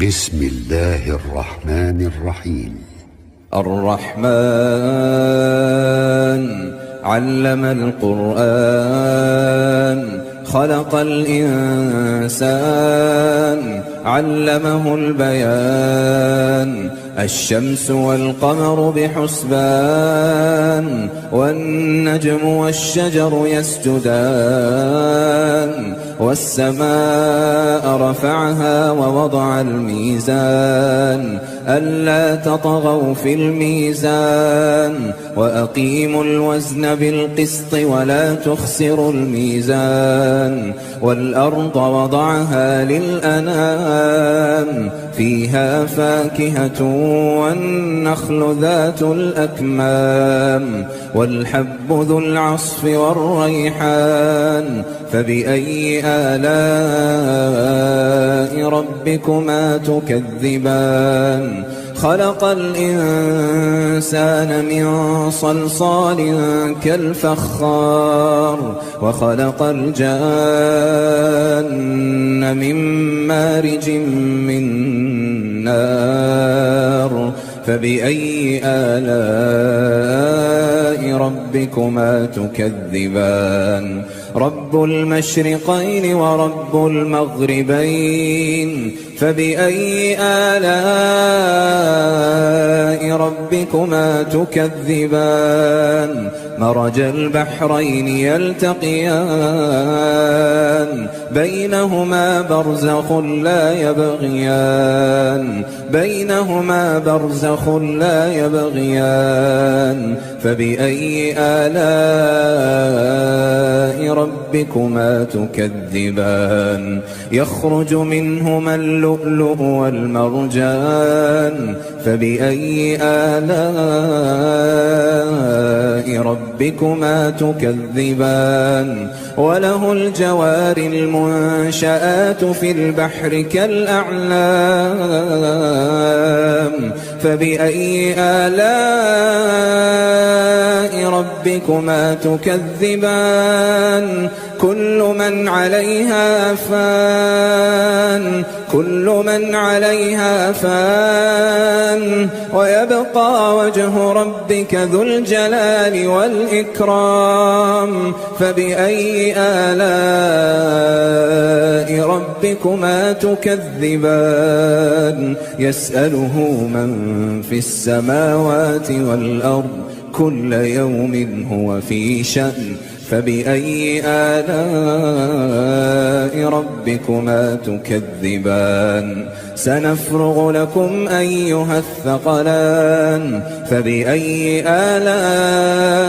بسم الله الرحمن الرحيم. الرحمن علم القرآن خلق الإنسان علمه البيان الشمس والقمر بحسبان والنجم والشجر يسجدان والسماء رفعها ووضع الميزان ألا تطغوا في الميزان وأقيموا الوزن بالقسط ولا تخسروا الميزان والأرض وضعها للأنام فيها فاكهة والنخل ذات الأكمام والحب ذو العصف والريحان فبأي آلاء ربكما تكذبان خلق الإنسان من صلصال كالفخار وخلق الجان من مارج من نار فبأي آلاء ربكما تكذبان رب المشرقين ورب المغربين فبأي آلاء ربكما تكذبان مرج البحرين يلتقيان بينهما برزخ لا يبغيان فبأي آلاء ربكما تكذبان يخرج منهما اللؤلؤ والمرجان فبأي آلاء ربكما تكذبان وله الجوار المنشآت في البحر كالأعلام فبأي آلاء ربكما تكذبان كل من عليها فان ويبقى وجه ربك ذو الجلال والإكرام فبأي آلاء ربكما تكذبان يسأله من في السماوات والأرض كل يوم هو في شأن فبأي آلاء ربكما تكذبان سنفرغ لكم أيها الثقلان فبأي آلاء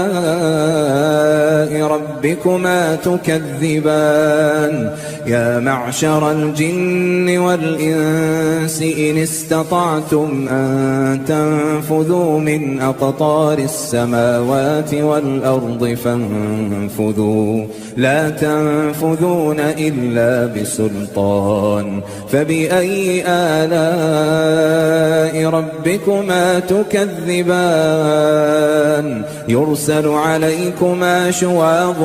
ربكما تكذبان يا معشر الجن والإنس إن استطعتم أن تنفذوا من أقطار السماوات والأرض فانفذوا لا تنفذون إلا بسلطان فبأي آلاء ربكما تكذبان يرسل عليكما شواظ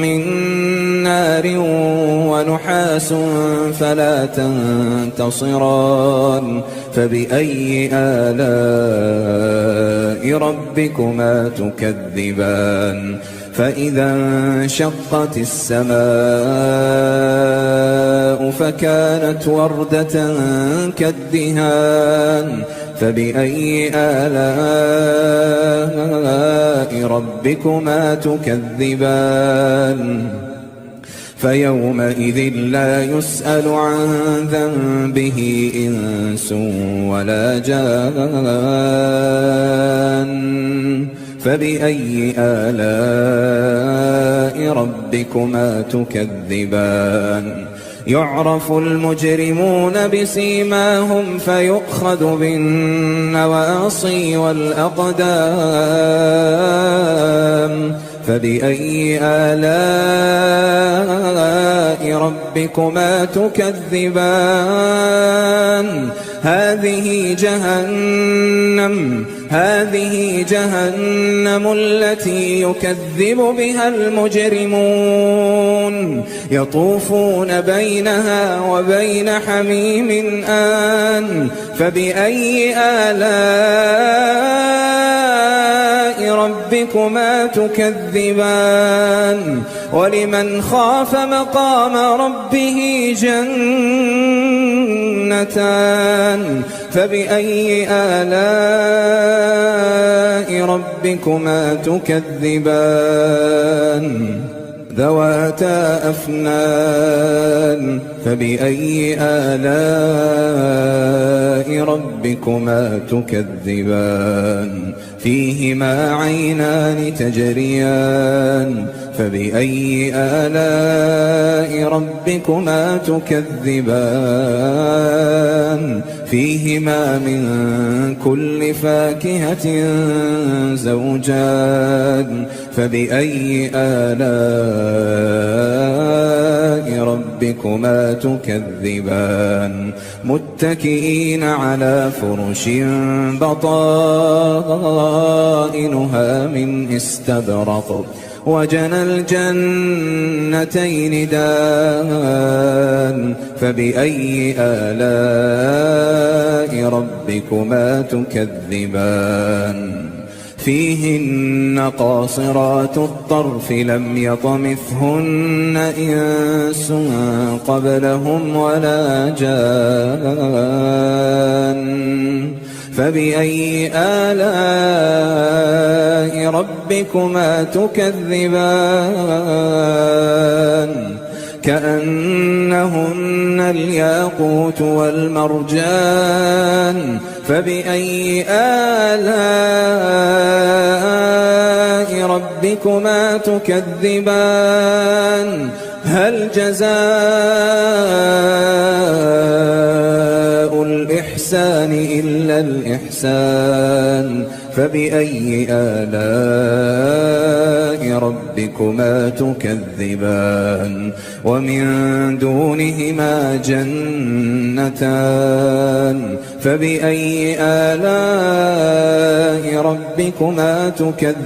من نار ونحاس فلا تنتصران فبأي آلاء ربكما تكذبان فإذا انشقت السماء فكانت وردة كالدهان فبأي آلاء ربكما تكذبان فيومئذ لا يسأل عن ذنبه إنس ولا جان فبأي آلاء ربكما تكذبان يعرف المجرمون بسيماهم فيؤخذ بالنواصي والأقدام فبأي آلاء ربكما تكذبان هذه جهنم التي يكذب بها المجرمون يطوفون بينها وبين حميم آن فبأي آلاء ربكما تكذبان ولمن خاف مقام ربه جنتان فبأي آلاء ربكما تكذبان ذواتا أفنان فبأي آلاء ربكما تكذبان فيهما عينان تجريان فبأي آلاء ربكما تكذبان فيهما من كل فاكهة زوجان فبأي آلاء ربكما تكذبان متكئين على فرش بطائنها من استبرق وجنى الجنتين دان فبأي آلاء ربكما تكذبان فيهن قاصرات الطرف لم يطمثهن إنس قبلهم ولا جان فبأي آلاء ربكما تكذبان كأنهن الياقوت والمرجان فبأي آلاء ربكما تكذبان هل جزاء الإحسان إلا الإحسان فبأي آلاء ربكما تكذبان ومن دونهما جنتان فبأي آلاء ربكما تكذبان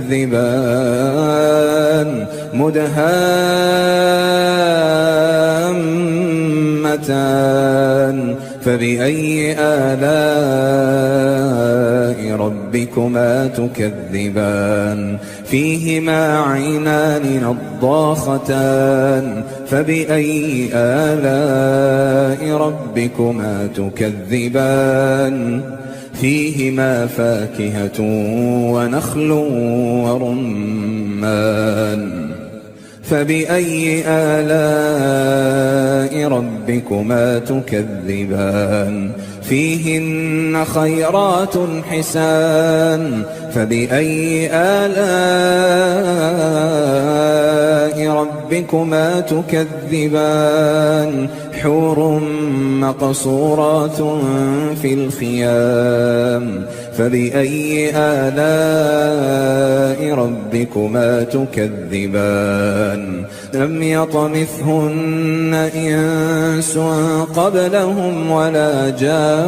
مدهامتان فبأي آلاء ربكما تكذبان فيهما عينان نضاختان فبأي آلاء ربكما تكذبان فيهما فاكهة ونخل ورمان فبأي آلاء ربكما تكذبان فيهن خيرات حسان فبأي آلاء ربكما تكذبان حور مقصورات في الخيام فبأي آلاء ربكما تكذبان لم يطمثهن إنس قبلهم ولا جان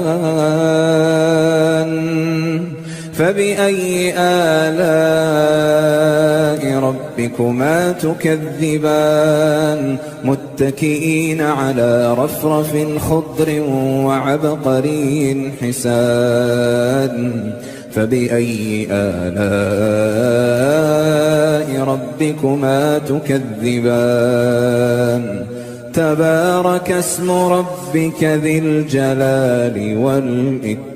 فبأي آلاء ربكما تكذبان متكئين على رفرف خضر وعبقري حسان فبأي آلاء ربكما تكذبان تبارك اسم ربك ذي الجلال والإكرام